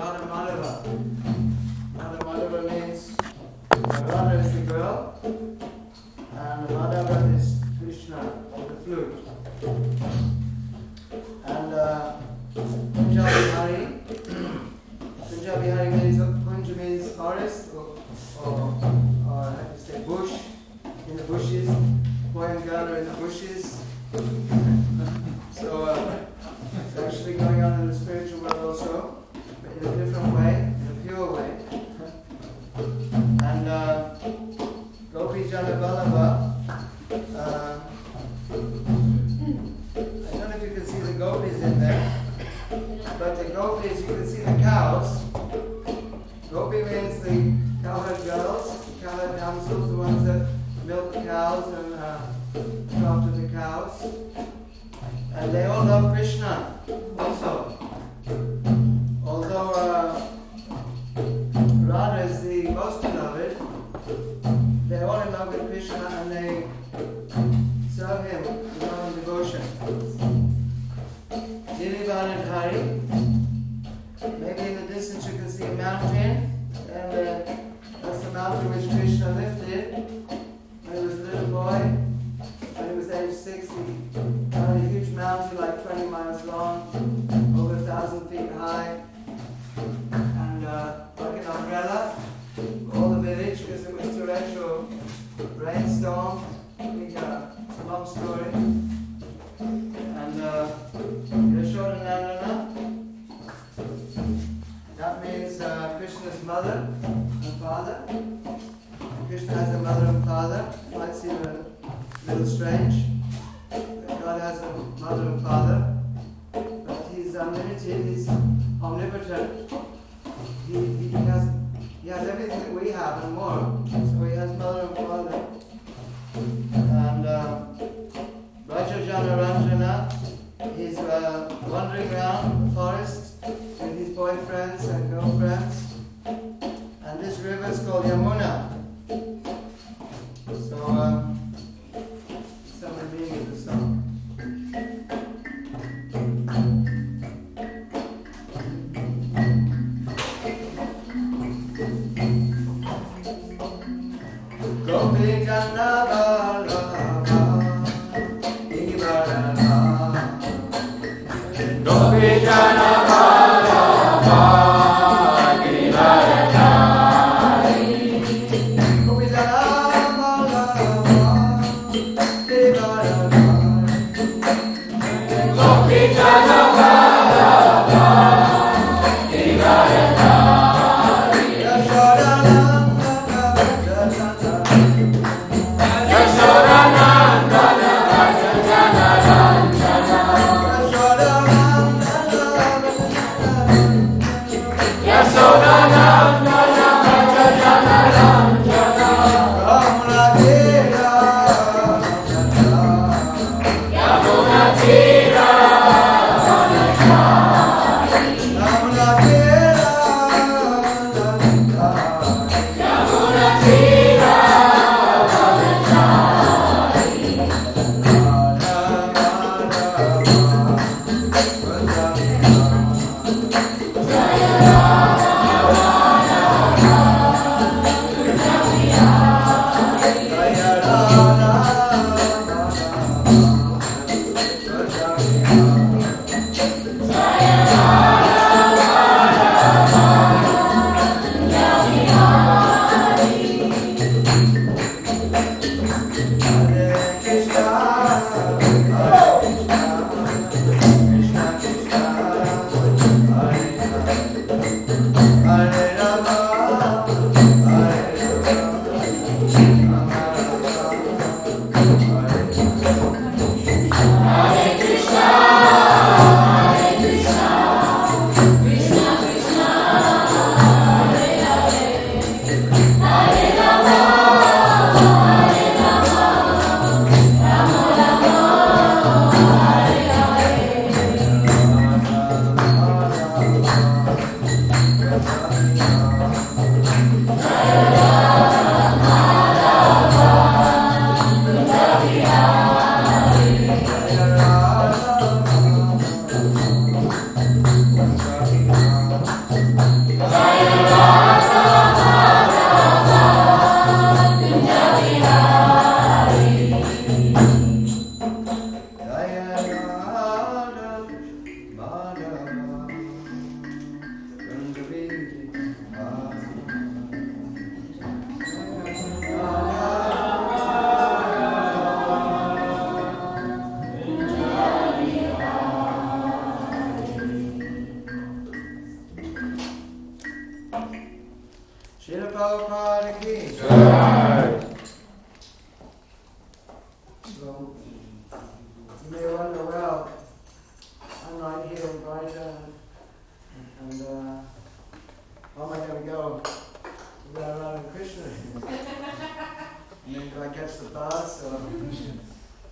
Radha Madhava. Radha Madhava means Radha is the girl and Madhava is Krishna, the flute. And Punjabi Hari means Kunja means forest or how do you say bush, in the bushes, boy and girl are in the bushes. So it's actually going on in the spiritual world also, but in a different way, in a pure way. And Gopi Jana Vallabha, I don't know if you can see the gopis in there, but the gopis, you can see the cows. Gopi means the cowherd girls, cowherd damsels, the ones that milk the cows and look after the cows. And they all love Krishna also. Although Radha is the most beloved, they're all in love with Krishna and they serve him in love and devotion. Hari. Maybe in the distance you can see a mountain, and that's the mountain which Krishna lifted when he was a little boy. When he was age 6, he found a huge mountain like 20 miles long, over 1,000 feet high, and like an umbrella for all the village because it was torrential rainstorm. It's a long story. And Yashodanandana, that means Krishna's mother and father. Krishna has a mother and father. It might seem a little strange that God has a mother and father, but he's unlimited, he's omnipotent. He has everything that we have and more. So he has mother and father. And Raja Jana Ranjana, he's wandering around the forest with his boyfriends and girlfriends. And this river is called Yamuna. So, some of the meaning of the song. Gopi Jana Vallabha, Gopi Jana Vallabha, Girivaradhari. Gopi Jana Vallabha, Girivaradhari. Gopi Jana Vallabha, Girivaradhari. Yashodanandana, Prabhupada ki Jai. So, you may wonder, well, I'm right here in Brighton, and how am I going to go without Radha Krishna? And then do I catch the bus or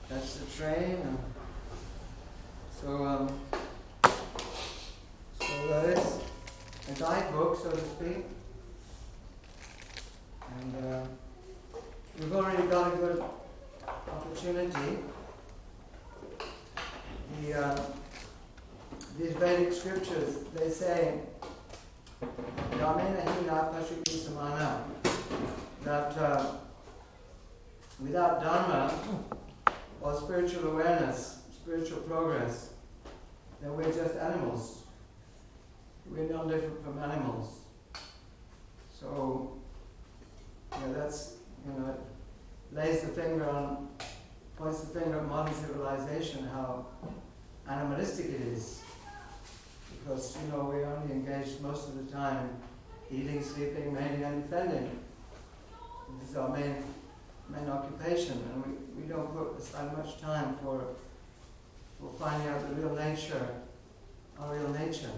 catch the train? So there is a guidebook, so to speak, and we've already got a good opportunity. These Vedic scriptures, they say, that without Dharma or spiritual awareness, spiritual progress, then we're just animals. We're no different from animals. So, that's, it lays the finger on, points the finger at modern civilization, how animalistic it is. Because, we're only engaged most of the time eating, sleeping, mating, and defending. This is our main occupation, and we don't put aside much time for finding out the real nature, our real nature.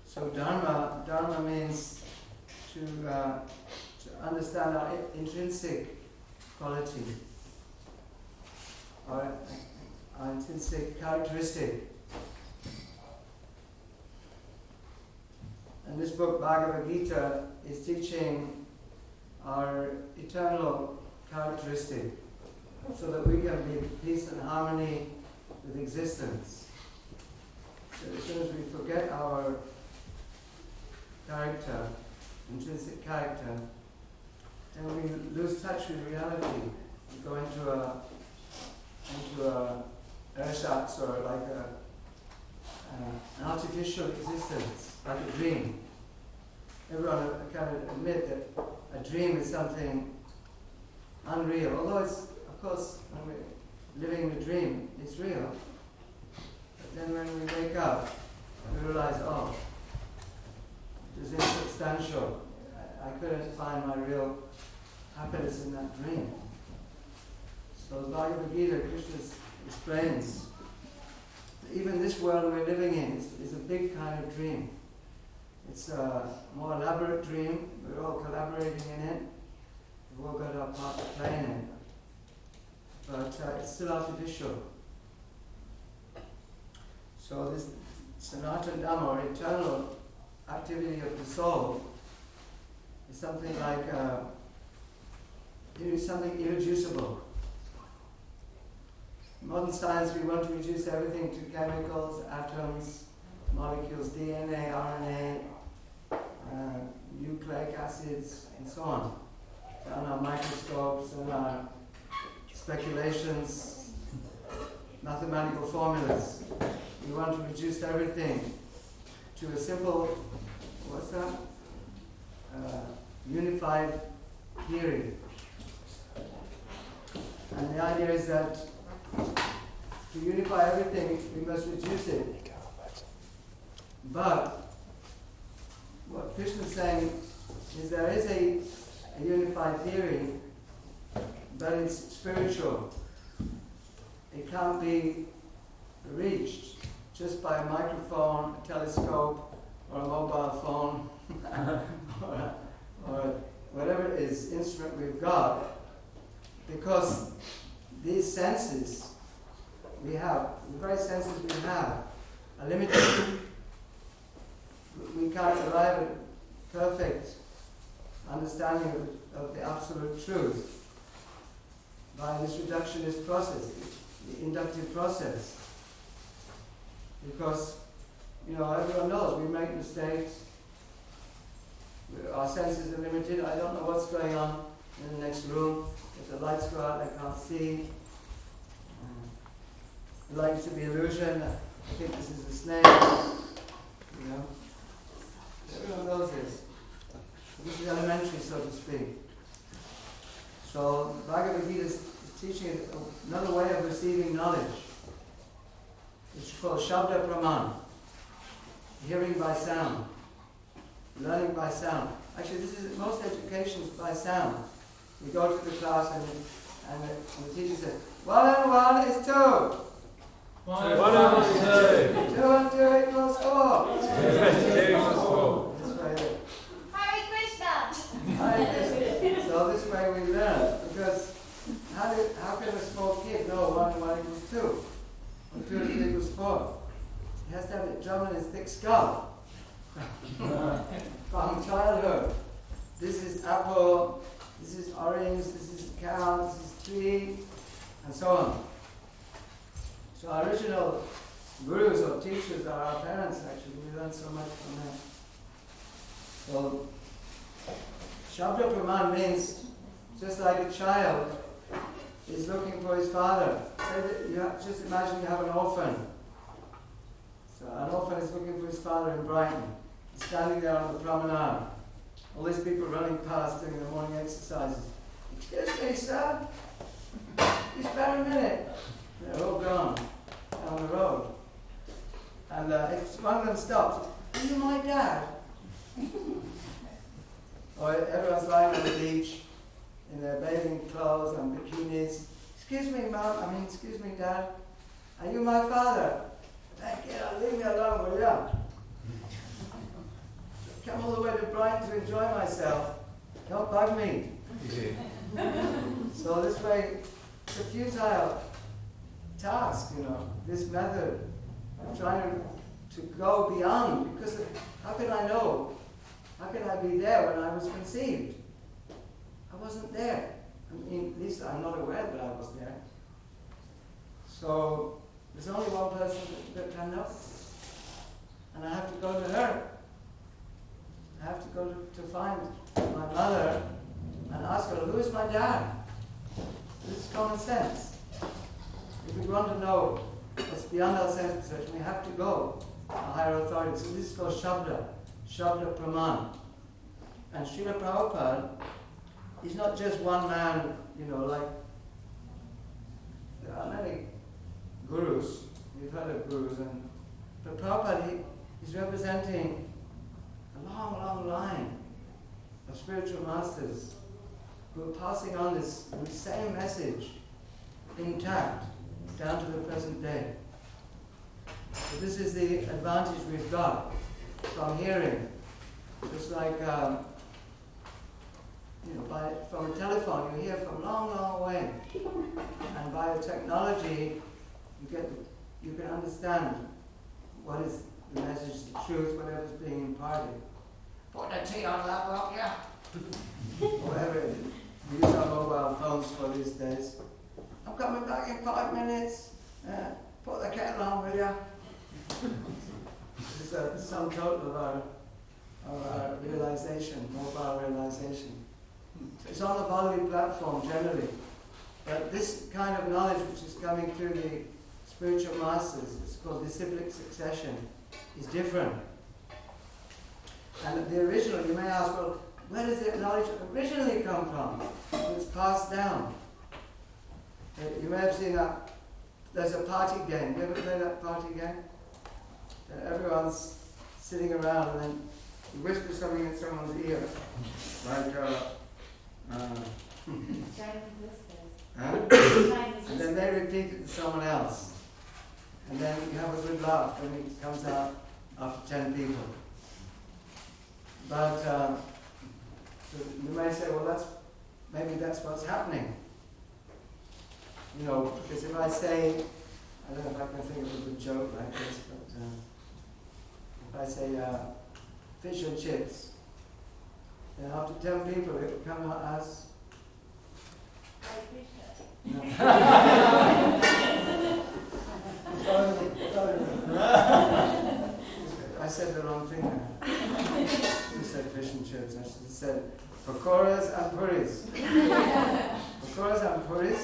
So Dharma means to understand our intrinsic quality, our intrinsic characteristic. And this book, Bhagavad Gita, is teaching our eternal characteristic so that we can be in peace and harmony with existence. So as soon as we forget our character, intrinsic character, then we lose touch with reality. We go into a ersatz, or like an artificial existence, like a dream. Everyone can admit that a dream is something unreal, although it's, of course, when we're living the dream, it's real. But then when we wake up, we realize, it was insubstantial. I couldn't find my real happiness in that dream. So the Bhagavad Gita, Krishna explains that even this world we're living in is a big kind of dream. It's a more elaborate dream. We're all collaborating in it. We've all got our part to play in it. But it's still artificial. So this Sanatana Dhamma, or eternal activity of the soul, is something like something irreducible. In modern science, we want to reduce everything to chemicals, atoms, molecules, DNA, RNA, nucleic acids, and so on. On our microscopes and our speculations, mathematical formulas. We want to reduce everything to a simple, unified theory. And the idea is that to unify everything, we must reduce it. But what Krishna is saying is there is a unified theory, but it's spiritual. It can't be reached just by a microphone, a telescope, or a mobile phone, or whatever it is, instrument we've got, because these senses we have, the very senses we have, are limited. We can't arrive at perfect understanding of the absolute truth by this reductionist process, the inductive process. Because, everyone knows we make mistakes, our senses are limited. I don't know what's going on in the next room. If the lights go out, I can't see. The light used to be illusion. I think this is a snake. Everyone knows this. This is elementary, so to speak. So Bhagavad Gita is teaching another way of receiving knowledge. It's called Shabda Praman, hearing by sound. learning by sound. Actually, this is most educations by sound. You go to the class and the teacher says, 1 and 1 is 2. 1 and 1 is 2. 2 and 2 equals 4. 2 and 2 equals 4. This way. Hare Krishna! Hare Krishna. So this way we learn. Because how can a small kid know 1 and 1 equals 2? And 2 and 2 equals 4? He has to have it drummed in his thick skull. From childhood. This is apple, this is orange, this is cow, this is tree, and so on. So our original gurus or teachers are our parents actually. We learn so much from them. So Shabda Praman means just like a child is looking for his father. Just imagine you have an orphan. So an orphan is looking for his father in Brighton. He's standing there on the promenade. All these people running past doing their morning exercises. Excuse me, sir. You spare a minute. They're all gone down the road. And if one of them stops, are you my dad? Or everyone's lying on the beach in their bathing clothes and bikinis. Excuse me, mum. Excuse me, dad. Are you my father? Thank you. Leave me alone, will you? Come all the way to Brighton to enjoy myself. Don't bug me. So this way, it's a futile task, this method of trying to go beyond, because how can I know? How can I be there when I was conceived? I wasn't there. At least I'm not aware that I was there. So there's only one person that can know. And I have to go to her. I have to go to find my mother and ask her, who is my dad? This is common sense. If we want to know what's beyond our sense perception, we have to go to a higher authority. So this is called Shabda Praman. And Srila Prabhupada is not just one man, like there are many gurus. We've heard of gurus, but Prabhupada, he's representing a long, long line of spiritual masters who are passing on this same message intact down to the present day. So this is the advantage we've got from hearing. Just like, from a telephone, you hear from long, long away. And by technology, you can understand what is the message, the truth, whatever's being imparted. Put the tea on that, won't ya? Whatever it is. We use our mobile phones for these days. I'm coming back in 5 minutes. Put the kettle on, will ya? This is the sum total of our realization, mobile realization. It's on the bodily platform generally. But this kind of knowledge which is coming through the spiritual masters, it's called disciplic succession, is different. And the original, you may ask, well, where does the knowledge originally come from? It's passed down. You may have seen that there's a party game. You ever play that party game? Everyone's sitting around and then you whisper something in someone's ear. Like, and then they repeat it to someone else. And then you have a good laugh when it comes out after 10 people. But so you may say, well, maybe that's what's happening. Because if I say, I don't know if I can think of a good joke like this, but if I say fish and chips, then after 10 people it will come out as I said the wrong thing there. You said fish and chips. I should have said pakoras and puris. Pakoras and puris,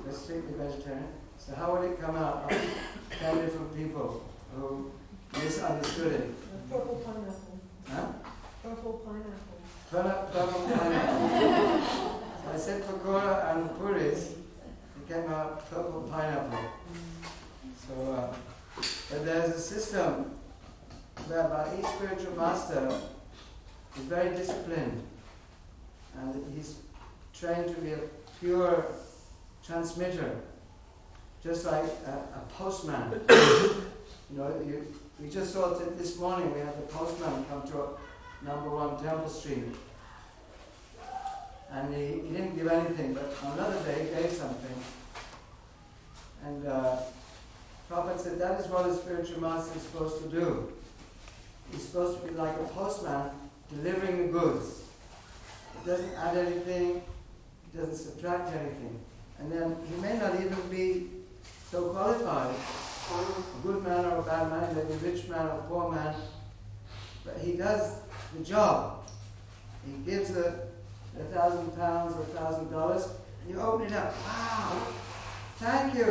it's strictly vegetarian. So how would it come out of 10 different people who misunderstood it? Purple pineapple. Huh? Purple pineapple. Purple pineapple. So I said pakora and puris, it came out purple pineapple. So, but there's a system whereby each spiritual master is very disciplined, and he's trained to be a pure transmitter, just like a postman. We just saw it this morning. We had the postman come to number 1 Temple Street, and he didn't give anything, but on another day he gave something. And Prabhupada said that is what a spiritual master is supposed to do. He's supposed to be like a postman delivering the goods. He doesn't add anything, he doesn't subtract anything. And then he may not even be so qualified, a good man or a bad man, maybe a rich man or a poor man, but he does the job. He gives £1,000 or $1,000, and you open it up. Wow! Thank you,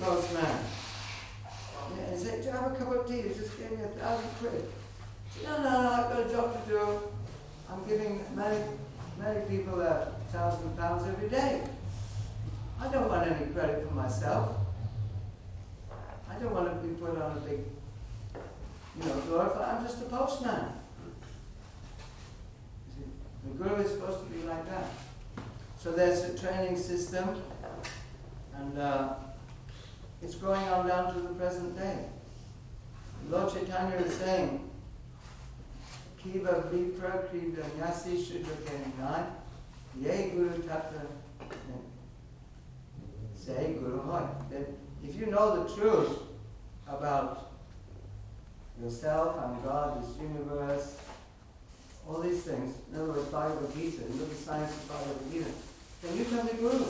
postman. And say, do you have a cup of tea? You just gave me £1,000. No, I've got a job to do. I'm giving many people £1,000 every day. I don't want any credit for myself. I don't want to be put on a big, glorified. I'm just a postman. The Guru is supposed to be like that. So there's a training system, and it's going on down to the present day. Lord Chaitanya is saying, Kiva Vipra Kriva Nyasi Shudra Kenai, Ye Guru Tatra Say Guru Hoy. If you know the truth about yourself and God, this universe, all these things, in other words, Bhagavad Gita, you know the science of Bhagavad Gita, then you can be Guru.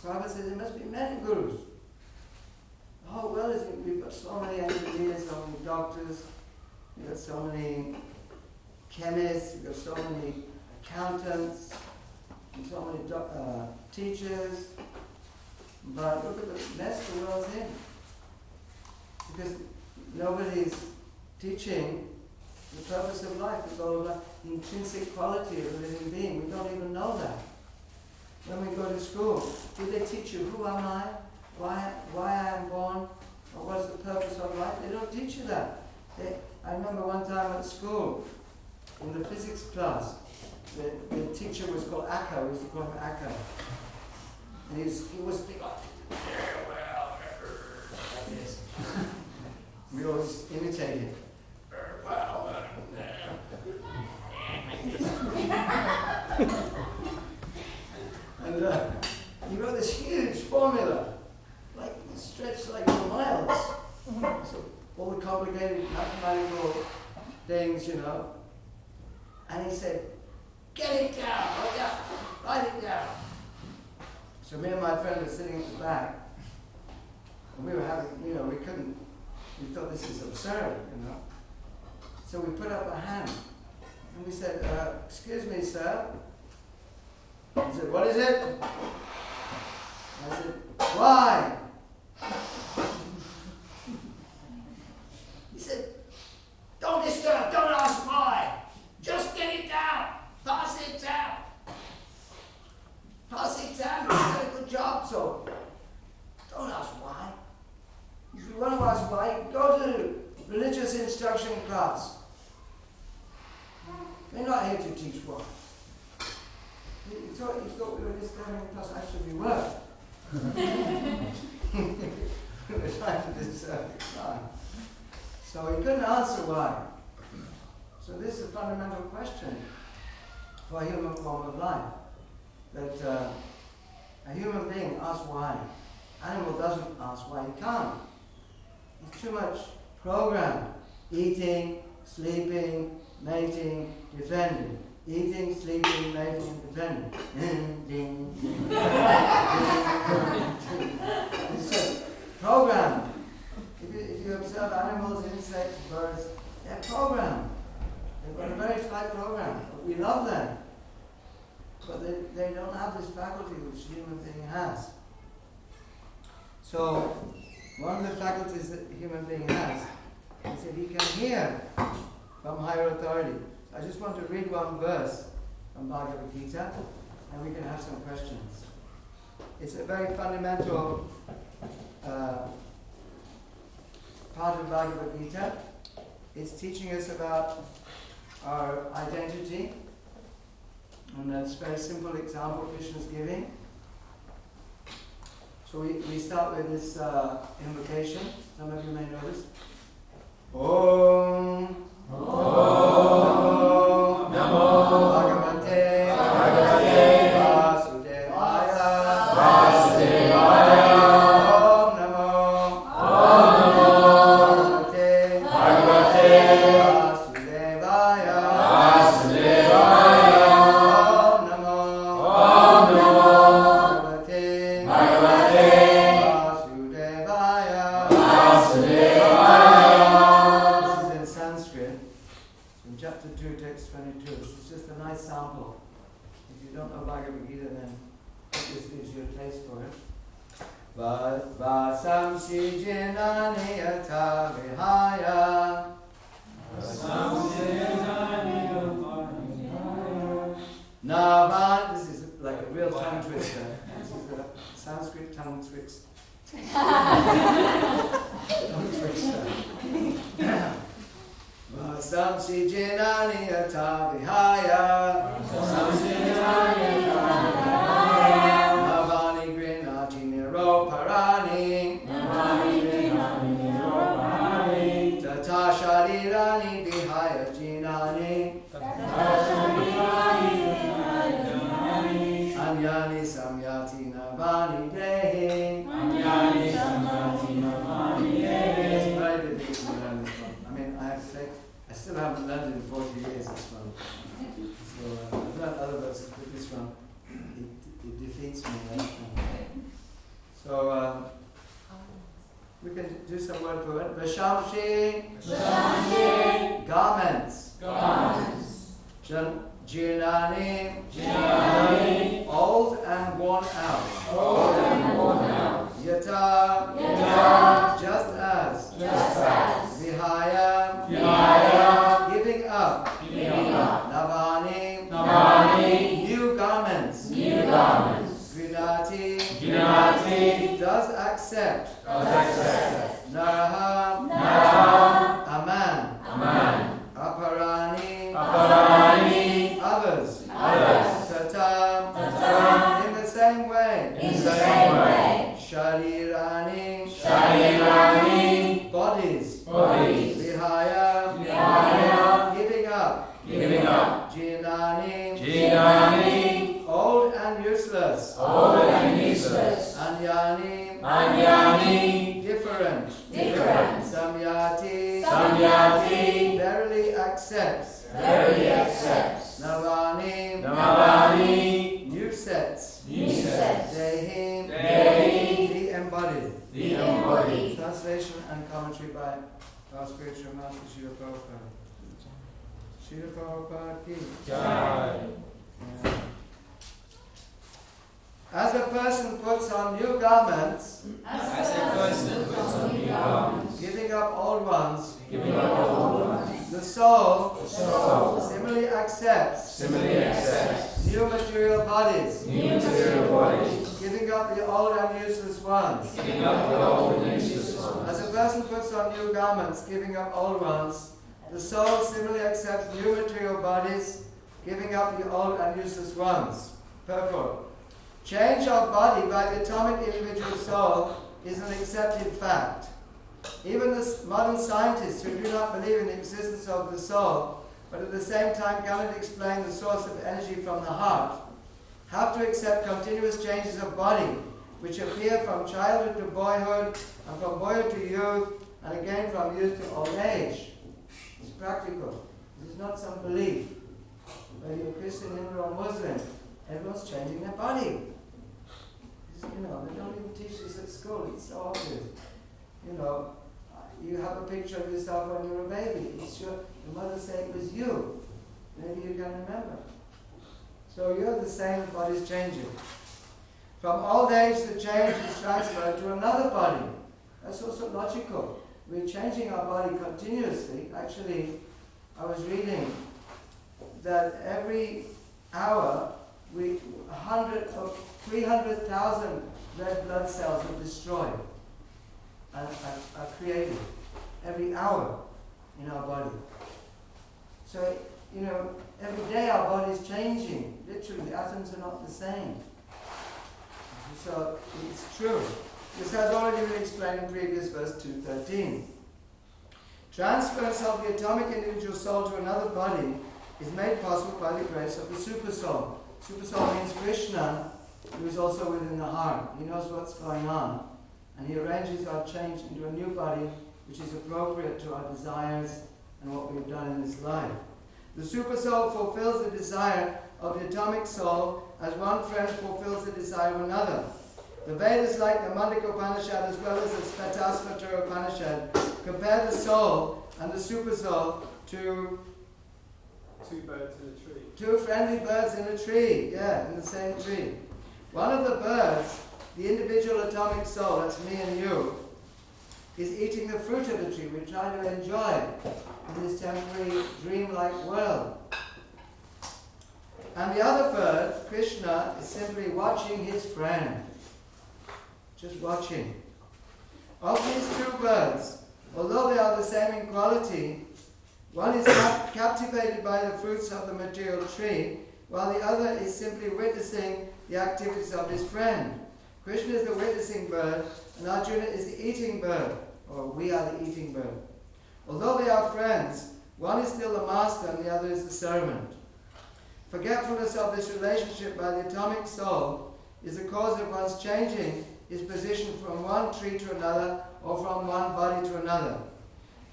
Prabhupada says there must be many Gurus. The whole world is, we've got so many engineers, so many doctors, we've got so many chemists, we've got so many accountants, and so many teachers. But look at the mess the world's in. Because nobody's teaching the purpose of life, the goal of life, the intrinsic quality of a living being. We don't even know that. When we go to school, do they teach you who am I, why I am born, or what's the purpose of life? They don't teach you that. I remember one time at school, in the physics class, the teacher was called Akka. We used to call him Akka. And he was big like this. We always imitated. And he wrote this huge formula, like stretched like for miles. So all the complicated mathematical things, And he said, "Get it down, write it down." So me and my friend were sitting at the back, and we were having, we thought this is absurd, So we put up a hand, and we said, "Excuse me, sir." He said, "What is it?" I said, "Why?" He said, "Don't disturb, don't ask why. Just get it down, pass it down. Pass it down, you've done a good job, so don't ask why. If you want to ask why, go to religious instruction class. We're not here to teach why." You thought we were just having a class, actually we were. We were trying to discern the time. So he couldn't answer why. So this is a fundamental question for a human form of life. That a human being asks why. Animal doesn't ask why. He can't. He's too much programmed. Eating, sleeping, mating, defending. Eating, sleeping, mating, defending. It's just programmed. If you observe animals, insects, birds, they're programmed. They've got a very tight program. We love them. But they don't have this faculty which the human being has. So, one of the faculties that the human being has is that he can hear from higher authority. I just want to read one verse from Bhagavad Gita, and we can have some questions. It's a very fundamental part of Bhagavad Gita. It's teaching us about our identity. And that's a very simple example Krishna is giving. So we start with this invocation. Some of you may know this. Om Namo Bhagavate Vasudevaya. Om Namo Bhagavate Vasudevaya. Om Namo Bhagavate Vasudevaya. This is in Sanskrit, in chapter 2, text 22. This is just a nice sample. If you don't know Bhagavad Gita, then this gives you a taste for it. Vasamsi jinani yata vihaya. Navan, this is like a real tongue twister. This is a Sanskrit tongue twister. Tongue twister. Vasamsi jinani yata vihaya. Navani grinati niroparani. Tata sharirani vihaya jinani. Anyani samyati navani dehi. It's very difficult to learn this one. I mean, I still haven't learned it in 40 years, this one. So I've learned other verses, but this one, it defeats me. So we can do some word for it. Vashamshi, garments. Jirnani, old and worn out. Yata, just as. Vihaya, giving up. Navani, new garments. Grinati, does accept. Naraha, a man. Aparani, others. Tata, in the same way. Sharirani, bodies. Vihaya, giving up. Jinani, old and useless. Anyani, different. Samyati, verily accepts. Navani, new sets. Dehi, the embodied. Translation and commentary by our spiritual master Srila Prabhupada. Srila Prabhupada ki jai. As a person puts on new garments, giving up old ones, the soul similarly accepts new material bodies, giving up the old and useless ones. As a person puts on new garments, giving up old ones, the soul similarly accepts new material bodies, giving up the old and useless ones. Purport. Change of body by the atomic individual soul is an accepted fact. Even the modern scientists who do not believe in the existence of the soul, but at the same time cannot explain the source of energy from the heart, have to accept continuous changes of body, which appear from childhood to boyhood, and from boyhood to youth, and again from youth to old age. It's practical. This is not some belief. Whether you're Christian, Hindu, or Muslim, everyone's changing their body. They don't even teach this at school. It's so obvious. You have a picture of yourself when you were a baby. The mother said it was you. Maybe you can remember. So you're the same, the body's changing. From old age, the change is transferred to another body. That's also logical. We're changing our body continuously. Actually, I was reading that every hour, 300,000 red blood cells are destroyed and are created every hour in our body. So every day our body is changing. Literally, the atoms are not the same. So it's true. This has already been explained in previous verse 213. Transference of the atomic individual soul to another body is made possible by the grace of the super soul. Super soul means Krishna, who is also within the heart. He knows what's going on, and he arranges our change into a new body which is appropriate to our desires and what we've done in this life. The super soul fulfills the desire of the atomic soul as one friend fulfills the desire of another. The Vedas, like the Mandika Upanishad as well as the Svetasvatara Upanishad, compare the soul and the super soul to two birds in a tree. Two friendly birds in a tree, in the same tree. One of the birds, the individual atomic soul, that's me and you, is eating the fruit of the tree. We're trying to enjoy in this temporary dream-like world. And the other bird, Krishna, is simply watching his friend. Just watching. Of these two birds, although they are the same in quality, one is captivated by the fruits of the material tree, while the other is simply witnessing the activities of his friend. Krishna is the witnessing bird, and Arjuna is the eating bird, or we are the eating bird. Although they are friends, one is still the master and the other is the servant. Forgetfulness of this relationship by the atomic soul is the cause of one's changing his position from one tree to another or from one body to another.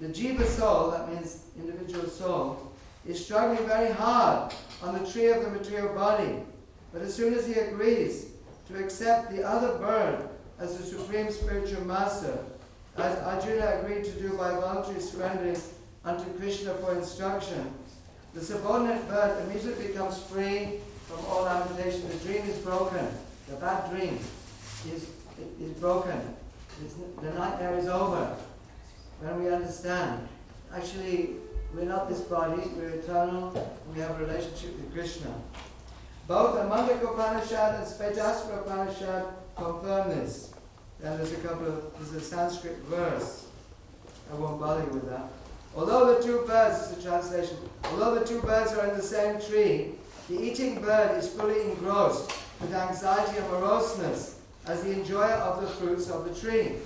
The jiva soul, that means individual soul, is struggling very hard on the tree of the material body. But as soon as he agrees to accept the other bird as the supreme spiritual master, as Arjuna agreed to do by voluntary surrendering unto Krishna for instruction, the subordinate bird immediately becomes free from all lamentation. The dream is broken. The bad dream is broken. The nightmare is over. When we understand, actually, we're not this body, we're eternal, and we have a relationship with Krishna. Both the Mandika Upanishad and Svetasvatara Upanishad confirm this. Then there's a Sanskrit verse. I won't bother you with that. Although the two birds, this is the translation, although the two birds are in the same tree, the eating bird is fully engrossed with anxiety and moroseness as the enjoyer of the fruits of the tree.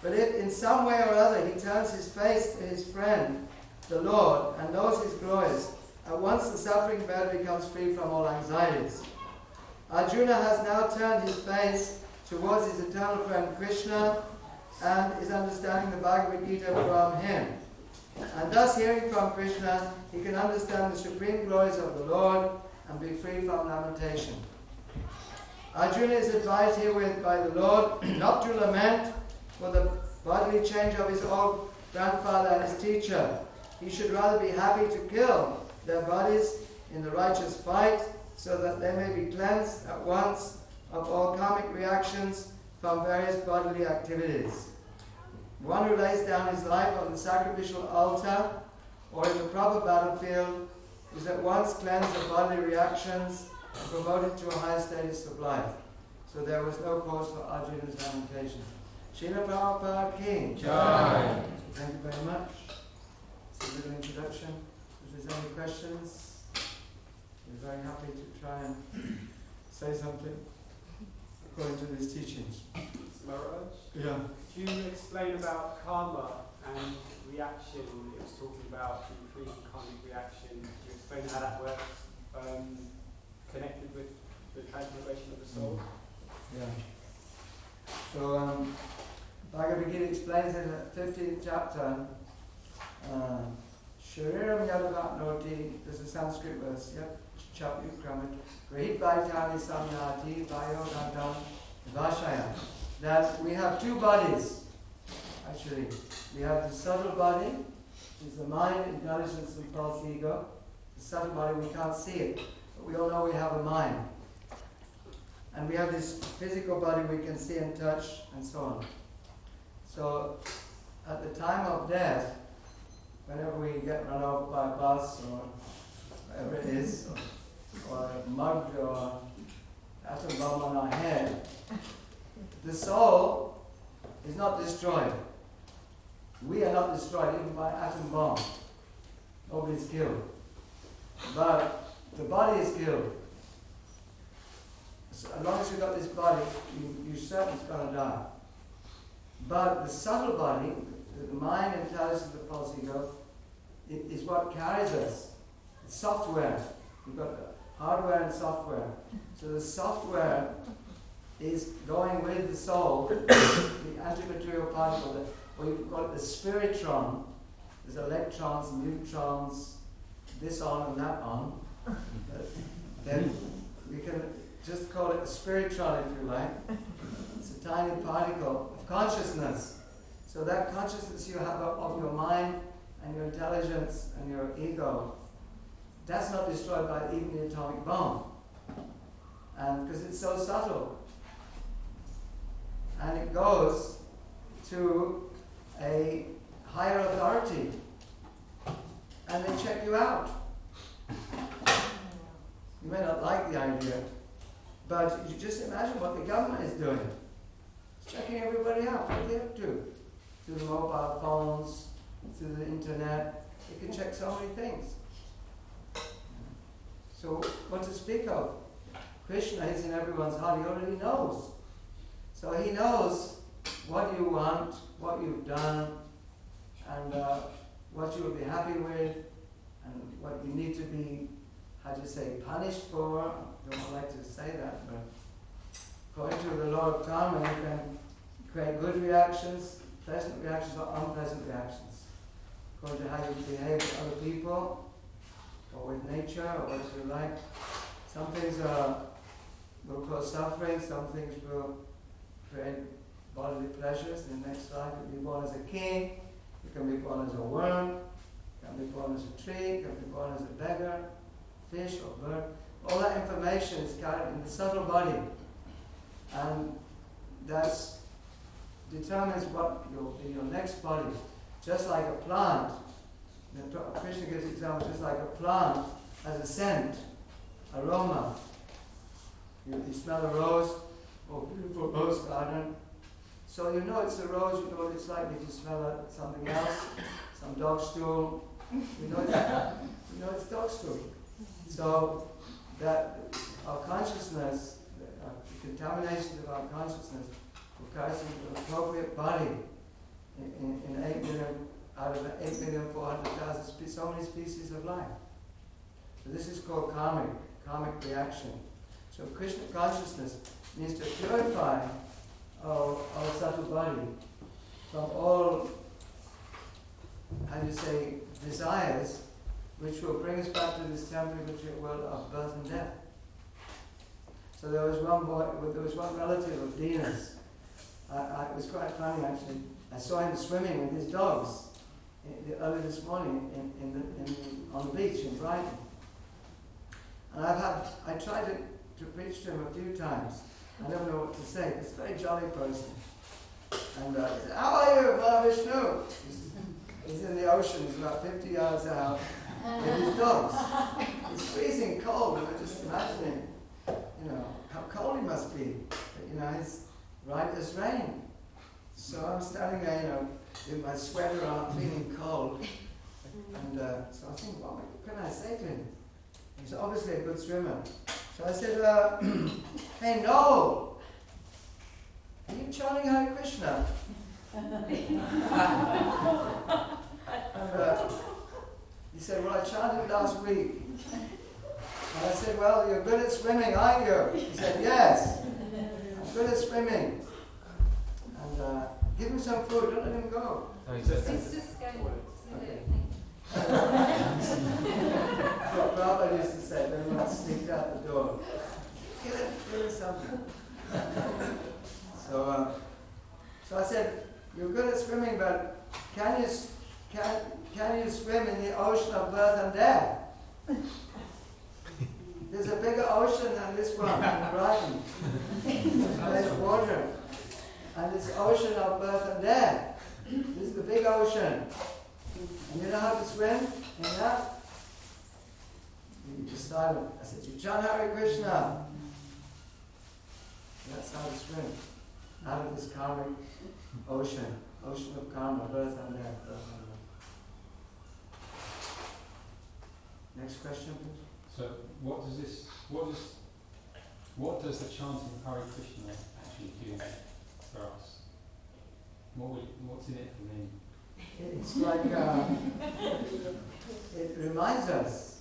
But if in some way or other he turns his face to his friend, the Lord, and knows his glories, at once the suffering bird becomes free from all anxieties. Arjuna has now turned his face towards his eternal friend Krishna and is understanding the Bhagavad Gita from him. And thus hearing from Krishna, he can understand the supreme glories of the Lord and be free from lamentation. Arjuna is advised herewith by the Lord not to lament for the bodily change of his old grandfather and his teacher. He should rather be happy to kill their bodies in the righteous fight so that they may be cleansed at once of all karmic reactions from various bodily activities. One who lays down his life on the sacrificial altar or in the proper battlefield is at once cleansed of bodily reactions and promoted to a higher status of life. So there was no cause for Arjuna's lamentation. Srila Prabhupada King. Jai. Thank you very much. It's a little introduction. If there's any questions, we're very happy to try and say something according to these teachings. Maharaj? Yeah. Could you explain about karma and reaction? It was talking about increasing karmic reaction. Could you explain how that works, connected with the transformation of the soul? Yeah. So, Bhagavad Gita explains in the 15th chapter, Shariram Yadavatnoti, there's a Sanskrit verse, Chapyukramit, Grahit Vaitani Samyati, Vayodhantam, Vashaya. That we have two bodies, actually. We have the subtle body, which is the mind, intelligence, and false ego. The subtle body, we can't see it, but we all know we have a mind. And we have this physical body we can see and touch, and so on. So, at the time of death, whenever we get run over by a bus or whatever it is, or mugged or atom bomb on our head, the soul is not destroyed. We are not destroyed even by atom bomb. Nobody's killed. But the body is killed. So as long as you've got this body, you're certain it's going to die. But the subtle body, the mind, intelligence, the false ego, is what carries us. It's software. You've got hardware and software. So the software is going with the soul, the antimaterial particle, or you've got the spiritron. There's electrons, neutrons, this on and that on. Then we can just call it a spiritron if you like. It's a tiny particle of consciousness. So that consciousness you have of your mind and your intelligence and your ego, that's not destroyed by even the atomic bomb. And because it's so subtle. And it goes to a higher authority. And they check you out. You may not like the idea, but you just imagine what the government is doing. It's checking everybody out. What are they up to? Through the mobile phones, through the internet. They can check so many things. So what to speak of? Krishna is in everyone's heart. He already knows. So he knows what you want, what you've done, and what you will be happy with, and what you need to be, how do you say, punished for. I don't like to say that, but according to the law of karma, you can create good reactions, pleasant reactions, or unpleasant reactions, according to how you behave with other people, or with nature, or what you like. Some things will cause suffering, some things will create bodily pleasures. In the next life, you can be born as a king, you can be born as a worm, you can be born as a tree, you can be born as a beggar, fish or bird. All that information is carried in the subtle body, and that determines what will be your next body. Just like a plant, Krishna gives an example, just like a plant has a scent, aroma. You smell a rose, or beautiful rose garden. So you know it's a rose, you know what it's like. If you smell something else, some dog stool, you know it's dog stool. So that our consciousness, the contamination of our consciousness will carry us into an appropriate body in 8 million, out of 8,400,000, so many species of life. So this is called karmic reaction. So Krishna consciousness means to purify our subtle body from all, how do you say, desires, which will bring us back to this temporary material world of birth and death. So there was one relative of Dina's. It was quite funny actually. I saw him swimming with his dogs early this morning on the beach in Brighton. And I tried to preach to him a few times. I don't know what to say. He's a very jolly person. And he said, "How are you, Mahavishnu?" He's in the ocean. He's about 50 yards out with his dogs. It's freezing cold. And I'm just imagining, how cold he must be. But, he's right as rain. So I'm standing there, with my sweater on, feeling cold. And so I think, what can I say to him? He's obviously a good swimmer. So I said, "Hey, Noel, are you chanting Hare Krishna?" And he said, "Well, I chanted last week." And I said, "Well, you're good at swimming, aren't you?" He said, "Yes, I'm good at swimming." And give him some food, don't let him go. It's just going. Okay. What Prabhupada used to say, when he once sneaked out the door, give it something. So I said, "You're good at swimming, but can you swim in the ocean of birth and death? There's a bigger ocean than this one in Brighton. There's water. And this ocean of birth and death. This is the big ocean. And you know how to swim in that?" He just silent. I said, "You chant Hare Krishna." That's how to swim. Out of this karmic ocean of karma, birth and death, birth and death. Next question, please. So what does the chanting of Hare Krishna actually do for us? What's in it for me? It's like it reminds us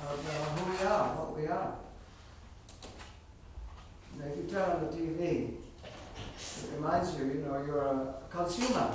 of who we are, what we are. You know, if you turn on the TV, it reminds you, you're a consumer.